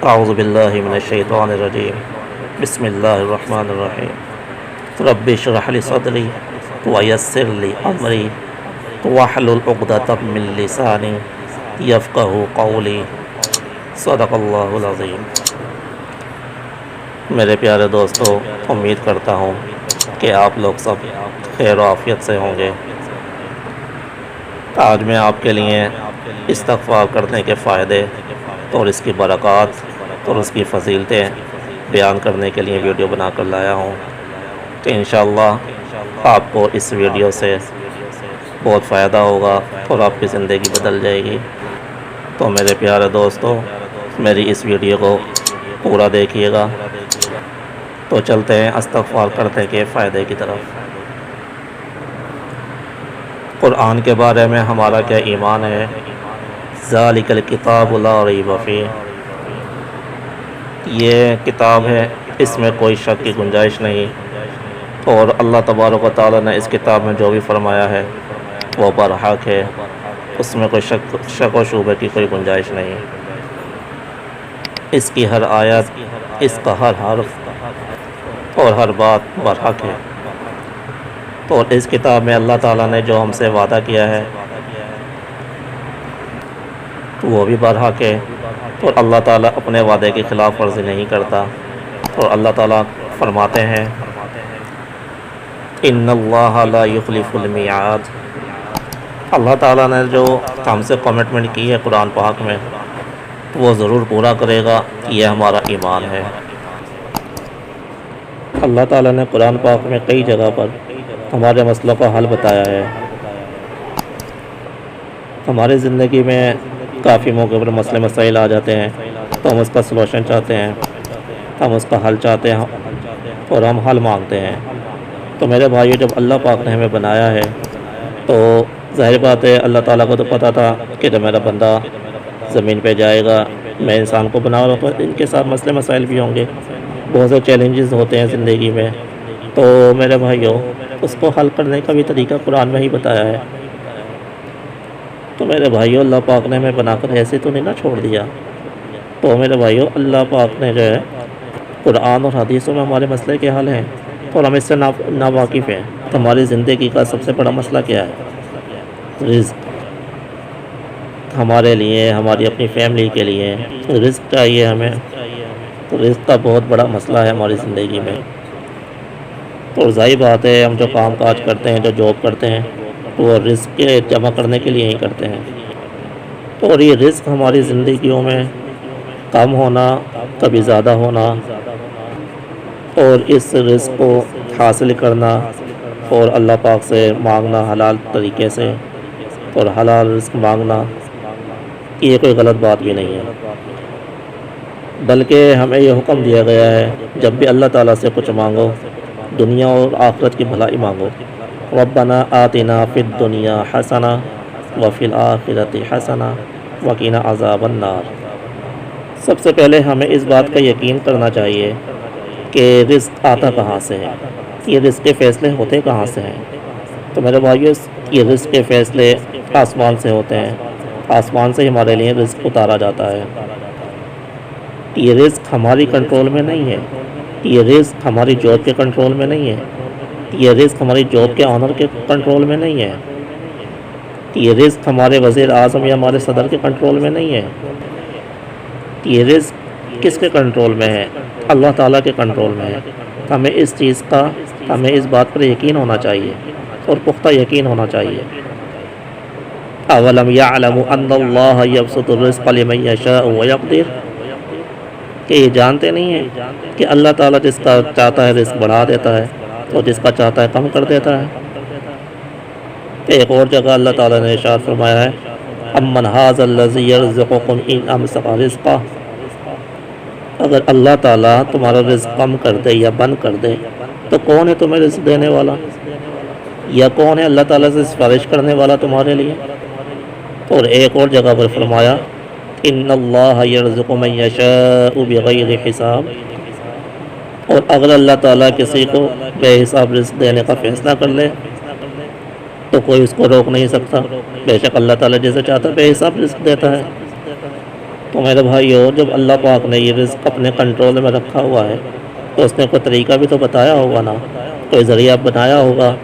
اعوذ باللہ من الشیطان الرجیم بسم اللہ الرحمن الرحیم رب اشرح لی صدری ویسر لی امری واحلل عقدۃ من لسانی یفقہوا قولی صدق اللہ العظیم۔ میرے پیارے دوستو، امید کرتا ہوں کہ آپ لوگ سب خیر و عافیت سے ہوں گے۔ آج میں آپ کے لیے استغفار کرنے کے فائدے اور اس کی برکات اور اس کی فضیلتیں بیان کرنے کے لیے ویڈیو بنا کر لایا ہوں کہ انشاءاللہ آپ کو اس ویڈیو سے بہت فائدہ ہوگا اور آپ کی زندگی بدل جائے گی۔ تو میرے پیارے دوستو، میری اس ویڈیو کو پورا دیکھیے گا۔ تو چلتے ہیں استغفار کرنے کے فائدے کی طرف۔ قرآن کے بارے میں ہمارا کیا ایمان ہے؟ ذالک الکتاب لا ریب فیہ، یہ کتاب ہے، اس میں کوئی شک کی گنجائش نہیں، اور اللہ تبارک و تعالیٰ نے اس کتاب میں جو بھی فرمایا ہے وہ برحق ہے، اس میں کوئی شک و شبہ کی کوئی گنجائش نہیں۔ اس کی ہر آیت، اس کا ہر حرف اور ہر بات برحق ہے۔ تو اس کتاب میں اللہ تعالیٰ نے جو ہم سے وعدہ کیا ہے وہ بھی برحق ہے، اور اللہ تعالیٰ اپنے وعدے کی خلاف ورزی نہیں کرتا، اور اللہ تعالیٰ فرماتے ہیں ان اللہ لا یخلف المیعاد، اللہ تعالیٰ نے جو ہم سے کمٹمنٹ کی ہے قرآن پاک میں وہ ضرور پورا کرے گا، یہ ہمارا ایمان ہے۔ اللہ تعالیٰ نے قرآن پاک میں کئی جگہ پر ہمارے مسئلوں کا حل بتایا ہے۔ ہماری زندگی میں کافی موقع پر مسئلے مسائل آ جاتے ہیں تو ہم اس کا سلوشن چاہتے ہیں، ہم اس کا حل چاہتے ہیں اور ہم حل مانگتے ہیں۔ تو میرے بھائیو، جب اللہ پاک نے ہمیں بنایا ہے تو ظاہر بات ہے اللہ تعالیٰ کو تو پتہ تھا کہ جب میرا بندہ زمین پہ جائے گا، میں انسان کو بنا رہا ہوں تو ان کے ساتھ مسئلے مسائل بھی ہوں گے، بہت سے چیلنجز ہوتے ہیں زندگی میں۔ تو میرے بھائیو، اس کو حل کرنے کا بھی طریقہ قرآن میں ہی بتایا ہے۔ تو میرے بھائیو، اللہ پاک نے ہمیں بنا کر ایسے تو نہیں نہ چھوڑ دیا۔ تو میرے بھائیو، اللہ پاک نے جو ہے قرآن اور حدیثوں میں ہمارے مسئلے کے حل ہیں، اور ہم اس سے ناواقف ہیں۔ تو ہماری زندگی کا سب سے بڑا مسئلہ کیا ہے؟ رزق۔ ہمارے لیے، ہماری اپنی فیملی کے لیے رزق چاہیے ہمیں، تو رزق کا بہت بڑا مسئلہ ہے ہماری زندگی میں۔ تو ظاہر بات ہے ہم جو کام کاج کرتے ہیں، جو جاب کرتے ہیں، تو وہ رزق کے جمع کرنے کے لیے ہی کرتے ہیں۔ تو اور یہ رزق ہماری زندگیوں میں کم ہونا، کبھی زیادہ ہونا، اور اس رزق کو حاصل کرنا اور اللہ پاک سے مانگنا حلال طریقے سے، اور حلال رزق مانگنا، یہ کوئی غلط بات بھی نہیں ہے، بلکہ ہمیں یہ حکم دیا گیا ہے جب بھی اللہ تعالیٰ سے کچھ مانگو، دنیا اور آخرت کی بھلائی مانگو۔ ربنا آتنا فی الدنیا حسنہ وفی الآخرۃ حسنہ وقنا عذاب النار۔ سب سے پہلے ہمیں اس بات کا یقین کرنا چاہیے کہ رزق آتا کہاں سے ہے، یہ رزق کے فیصلے ہوتے کہاں سے ہیں۔ تو میرے بھائیو، یہ رزق کے فیصلے آسمان سے ہوتے ہیں، آسمان سے ہمارے لیے رزق اتارا جاتا ہے۔ یہ رزق ہماری کنٹرول میں نہیں ہے، یہ رزق ہماری جاب کے کنٹرول میں نہیں ہے، یہ رزق ہماری جاب کے آنر کے کنٹرول میں نہیں ہے، یہ رزق ہمارے وزیر اعظم یا ہمارے صدر کے کنٹرول میں نہیں ہے۔ یہ رزق کس کے کنٹرول میں ہے؟ اللہ تعالیٰ کے کنٹرول میں ہے۔ ہمیں اس چیز کا، ہمیں اس بات پر یقین ہونا چاہیے اور پختہ یقین ہونا چاہیے۔ اولم یعلم ان اللہ یبسط الرزق لمن یشاء ویقدر، کہ یہ جانتے نہیں ہیں کہ اللہ تعالیٰ جس کا چاہتا ہے رزق بڑھا دیتا ہے اور جس کا چاہتا ہے کم کر دیتا ہے۔ ایک اور جگہ اللہ تعالیٰ نے ارشاد فرمایا ہے امن ھذا الذی یرزقکم ان امسک رزقہ، اگر اللہ تعالیٰ تمہارا رزق کم کر دے یا بند کر دے تو کون ہے تمہیں رزق دینے والا، یا کون ہے اللہ تعالیٰ سے سفارش کرنے والا تمہارے لیے۔ اور ایک اور جگہ پر فرمایا ان اللہ یرزق من یشاء بغیر حساب، اور اگر اللہ تعالیٰ کسی کو بے حساب رزق دینے کا فیصلہ کر لے تو کوئی اس کو روک نہیں سکتا، بے شک اللہ تعالیٰ جسے چاہتا ہے بے حساب رزق دیتا ہے۔ تو میرے بھائیو، جب اللہ پاک نے یہ رزق اپنے کنٹرول میں رکھا ہوا ہے تو اس نے کوئی طریقہ بھی تو بتایا ہوگا نا، کوئی ذریعہ بنایا ہوگا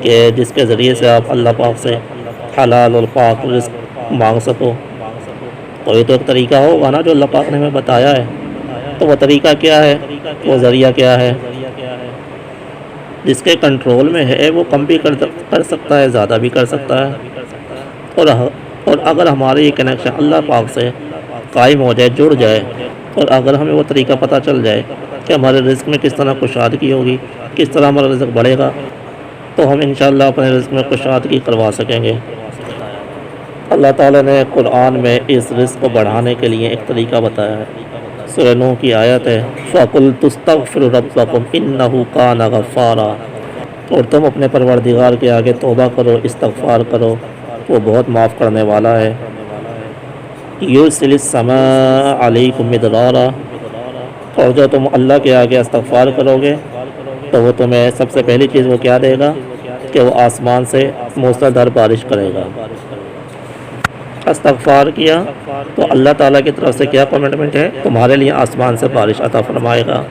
کہ جس کے ذریعے سے آپ اللہ پاک سے حلال اور پاک رزق مانگ سکو۔ تو یہ تو ایک طریقہ ہوگا نا جو اللہ پاک نے ہمیں بتایا ہے۔ تو وہ طریقہ کیا ہے، وہ ذریعہ کیا ہے؟ جس کے کنٹرول میں ہے وہ کم بھی کر سکتا ہے، زیادہ بھی کر سکتا ہے۔ اور اگر ہمارا یہ کنیکشن اللہ پاک سے قائم ہو جائے، جڑ جائے، اور اگر ہمیں وہ طریقہ پتہ چل جائے کہ ہمارے رزق میں کس طرح کشادگی ہوگی، کس طرح ہمارا رزق بڑھے گا، تو ہم انشاءاللہ اپنے رزق میں کشادگی کروا سکیں گے۔ اللہ تعالیٰ نے قرآن میں اس رزق کو بڑھانے کے لیے ایک طریقہ بتایا ہے۔ سورہ نوح کی آیت ہے، فَقُلْتُ اسْتَغْفِرُوا رَبَّكُمْ إِنَّهُ كَانَ غَفَّارًا، اور تم اپنے پروردگار کے آگے توبہ کرو، استغفار کرو، وہ بہت معاف کرنے والا ہے۔ يُرْسِلِ السَّمَاءَ عَلَيْكُمْ مِدْرَارًا، اور جو تم اللہ کے آگے استغفار کرو گے تو وہ تمہیں سب سے پہلی چیز وہ کیا دے گا کہ وہ آسمان سے موسلادھار بارش کرے گا۔ استغفار کیا تو اللہ تعالیٰ کی طرف سے کیا کمٹمنٹ ہے، تمہارے لیے آسمان سے بارش عطا فرمائے گا۔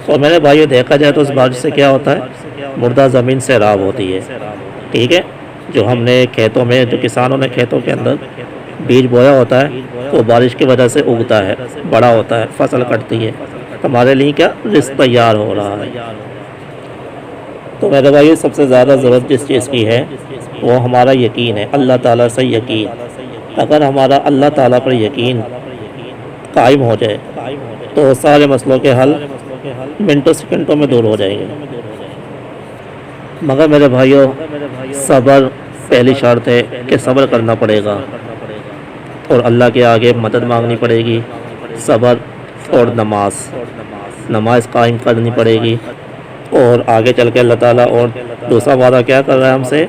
اور میرے بھائیو، دیکھا جائے تو اس بارش سے کیا ہوتا ہے، مردہ زمین سیراب ہوتی ہے، ٹھیک ہے۔ جو ہم نے کھیتوں میں، جو کسانوں نے کھیتوں کے اندر بیج بویا ہوتا ہے، وہ بارش کی وجہ سے اگتا ہے، بڑا ہوتا ہے، فصل کٹتی ہے، ہمارے لیے کیا رزق تیار ہو رہا ہے۔ تو میرے بھائی، سب سے زیادہ ضرورت جس چیز کی ہے وہ ہمارا یقین ہے، اللہ تعالیٰ سے یقین۔ اگر ہمارا اللہ تعالیٰ پر یقین قائم ہو جائے تو سارے مسئلوں کے حل منٹوں سیکنڈوں میں دور ہو جائیں گے۔ مگر میرے بھائیوں، صبر پہلی شرط ہے کہ صبر کرنا پڑے گا اور اللہ کے آگے مدد مانگنی پڑے گی۔ صبر اور نماز قائم کرنی پڑے گی، اور آگے چل کے اللہ تعالیٰ اور دوسرا وعدہ کیا کر رہا ہے ہم سے،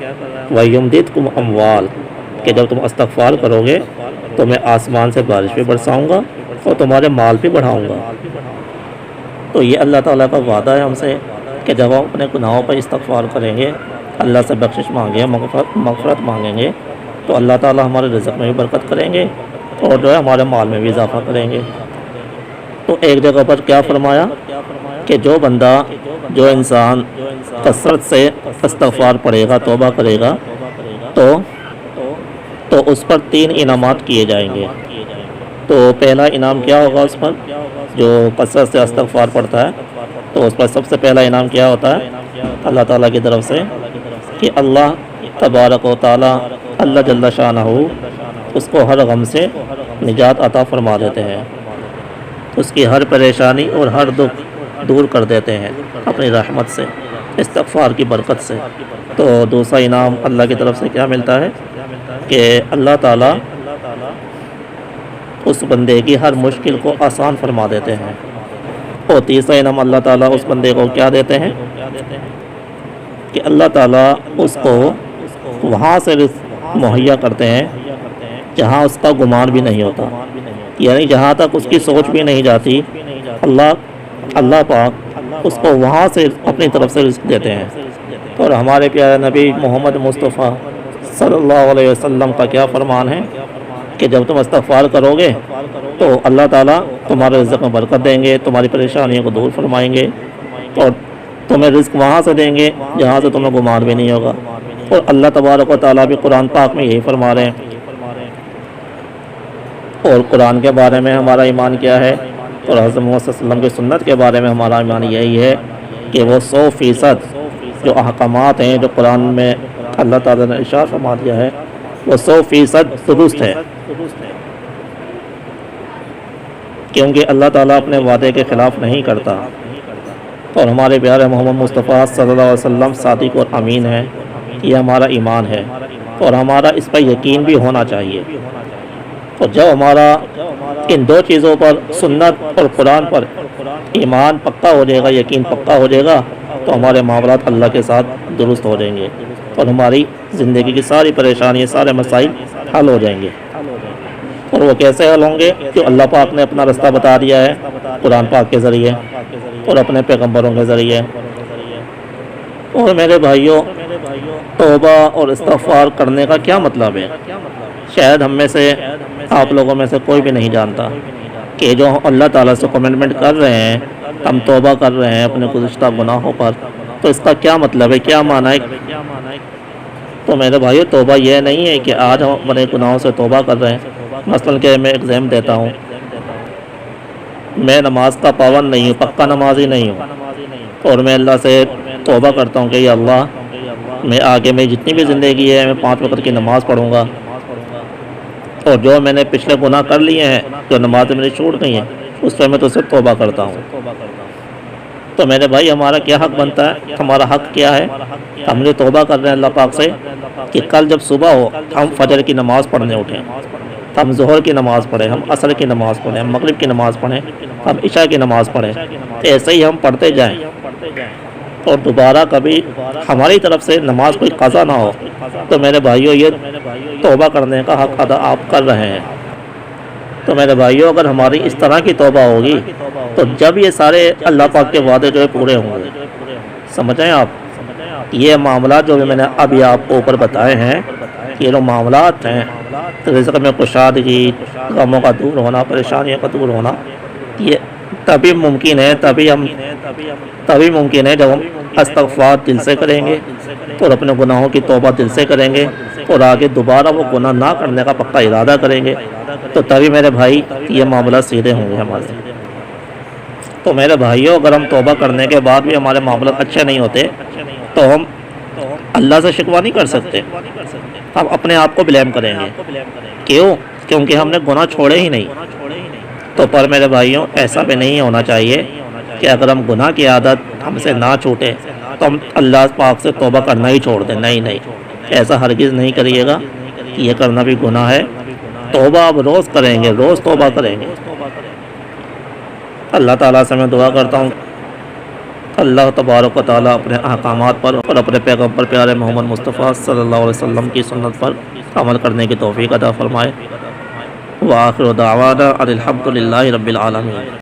وَيُمْدِدْكُمْ أَمْوَالٍ، کہ جب تم استغفار کرو گے تو میں آسمان سے بارش بھی برساؤں گا اور تمہارے مال بھی بڑھاؤں گا۔ تو یہ اللہ تعالیٰ کا وعدہ ہے ہم سے کہ جب ہم اپنے گناہوں پر استغفار کریں گے، اللہ سے بخشش مانگیں گے، مغفرت مانگیں گے، تو اللہ تعالیٰ ہمارے رزق میں بھی برکت کریں گے اور جو ہے ہمارے مال میں بھی اضافہ کریں گے۔ تو ایک جگہ پر کیا فرمایا کہ جو بندہ، جو انسان کثرت سے استغفار پڑھے گا، توبہ کرے گا، تو اس پر 3 انعامات کیے جائیں گے۔ تو پہلا انعام کیا ہوگا اس پر، جو کثرت سے استغفار پڑھتا ہے تو اس پر سب سے پہلا انعام کیا ہوتا ہے اللہ تعالیٰ کی طرف سے کہ اللہ تبارک و تعالیٰ، اللہ جل شانہ، اس کو ہر غم سے نجات عطا فرما دیتے ہیں، اس کی ہر پریشانی اور ہر دکھ دور کر دیتے ہیں اپنی رحمت سے، استغفار کی برکت سے۔ تو دوسرا انعام اللہ کی طرف سے کیا ملتا ہے کہ اللہ تعالیٰ اس بندے کی ہر مشکل کو آسان فرما دیتے ہیں۔ اور تیسرا انعام اللہ تعالیٰ اس بندے کو کیا دیتے ہیں کہ اللہ تعالیٰ اس کو وہاں سے رزق مہیا کرتے ہیں جہاں اس کا گمان بھی نہیں ہوتا، یعنی جہاں تک اس کی سوچ بھی نہیں جاتی، اللہ پاک اس کو وہاں سے اپنی طرف سے رزق دیتے ہیں۔ اور ہمارے پیارے نبی محمد مصطفیٰ صلی اللہ علیہ وسلم کا کیا فرمان ہے کہ جب تم استغفار کرو گے تو اللہ تعالیٰ تمہارے رزق میں برکت دیں گے، تمہاری پریشانیوں کو دور فرمائیں گے، اور تمہیں رزق وہاں سے دیں گے جہاں سے تمہیں گمان بھی نہیں ہوگا۔ اور اللہ تبارک و تعالیٰ بھی قرآن پاک میں یہی فرما رہے ہیں۔ اور قرآن کے بارے میں ہمارا ایمان کیا ہے، اور حضرت محمد صلی اللہ علیہ وسلم کی سنت کے بارے میں ہمارا ایمان یہی ہے کہ وہ 100% جو احکامات ہیں جو قرآن میں اللہ تعالیٰ نے ارشاد فرما دیا ہے، وہ 100% درست ہے، کیونکہ اللہ تعالیٰ اپنے وعدے کے خلاف نہیں کرتا۔ اور ہمارے پیارے محمد مصطفیٰ صلی اللہ علیہ وسلم صادق اور امین ہیں، یہ ہمارا ایمان ہے، اور ہمارا اس پر یقین بھی ہونا چاہیے۔ اور جب ہمارا ان 2 چیزوں پر، سنت اور قرآن پر ایمان پکا ہو جائے گا، یقین پکا ہو جائے گا، تو ہمارے معاملات اللہ کے ساتھ درست ہو جائیں گے اور ہماری زندگی کی ساری پریشانیاں، سارے مسائل حل ہو جائیں گے۔ اور وہ کیسے حل ہوں گے؟ جو اللہ پاک نے اپنا رستہ بتا دیا ہے قرآن پاک کے ذریعے اور اپنے پیغمبروں کے ذریعے۔ اور میرے بھائیوں، توبہ اور استغفار کرنے کا کیا مطلب ہے؟ شاید ہم میں سے آپ لوگوں میں سے کوئی بھی نہیں جانتا کہ جو اللہ تعالیٰ سے کمٹمنٹ کر رہے ہیں، ہم توبہ کر رہے ہیں اپنے گزشتہ گناہوں پر، تو اس کا کیا مطلب ہے، کیا معنی ہے؟ تو میرے بھائیو، توبہ یہ نہیں ہے کہ آج ہم اپنے گناہوں سے توبہ کر رہے ہیں۔ مثلاً کہ میں ایگزام دیتا ہوں، میں نماز کا پابند نہیں ہوں، پکا نمازی نہیں ہوں، اور میں اللہ سے توبہ کرتا ہوں کہ یا اللہ، میں آگے میں جتنی بھی زندگی ہے میں 5 وقت کی نماز پڑھوں گا، اور جو میں نے پچھلے گناہ کر لیے ہیں، جو نمازیں میری چھوٹ گئی ہیں، اس پہ میں تو صرف توبہ کرتا ہوں۔ تو میرے بھائی، ہمارا کیا حق بنتا ہے؟ ہمارا حق کیا ہے؟ ہم نے توبہ کر رہے ہیں اللہ پاک سے کہ کل جب صبح ہو ہم فجر کی نماز پڑھنے اٹھیں، ہم ظہر کی نماز پڑھیں، ہم عصر کی نماز پڑھیں، ہم مغرب کی نماز پڑھیں، ہم عشاء کی نماز پڑھیں، تو ایسے ہی ہم پڑھتے جائیں، اور دوبارہ کبھی ہماری طرف سے نماز کوئی قضا نہ ہو۔ تو میرے بھائیوں، یہ توبہ کرنے کا حق ادا آپ کر رہے ہیں۔ تو میرے بھائیوں، اگر ہماری اس طرح کی توبہ ہوگی تو جب یہ سارے اللہ پاک کے وعدے جو ہے پورے ہوں گے۔ سمجھیں آپ، یہ معاملات جو بھی میں نے ابھی آپ کو اوپر بتائے ہیں، یہ جو معاملات ہیں، رزق میں کشادگی، غموں کا دور ہونا، پریشانیوں کا دور ہونا، یہ تبھی ممکن ہے جب ہم استغفار دل سے کریں گے اور اپنے گناہوں کی توبہ دل سے کریں گے، اور آگے دوبارہ وہ گناہ نہ کرنے کا پکا ارادہ کریں گے، تو تبھی میرے بھائی یہ معاملات سیدھے ہوں گے ہمارے۔ تو میرے بھائیوں، اگر ہم توبہ کرنے کے بعد بھی ہمارے معاملات اچھے نہیں ہوتے تو ہم اللہ سے شکوہ نہیں کر سکتے، ہم اپنے آپ کو بلیم کریں گے۔ کیوں؟ کیونکہ ہم نے گناہ چھوڑے ہی نہیں۔ تو پر میرے بھائیوں، ایسا بھی نہیں ہونا چاہیے کہ اگر ہم گناہ کی عادت ہم سے نہ چھوٹے تو ہم اللہ پاک سے توبہ کرنا ہی چھوڑ دیں۔ نہیں، ایسا ہرگز نہیں کریے گا، یہ کرنا بھی گناہ ہے۔ توبہ اب روز کریں گے، روز توبہ کریں گے۔ اللہ تعالیٰ سے میں دعا کرتا ہوں اللہ تبارک و تعالیٰ اپنے احکامات پر اور اپنے پیغمبر پیارے محمد مصطفیٰ صلی اللہ علیہ وسلم کی سنت پر عمل کرنے کی توفیق عطا فرمائے۔ وآخر دعوانا ان الحمد للہ رب العالمین۔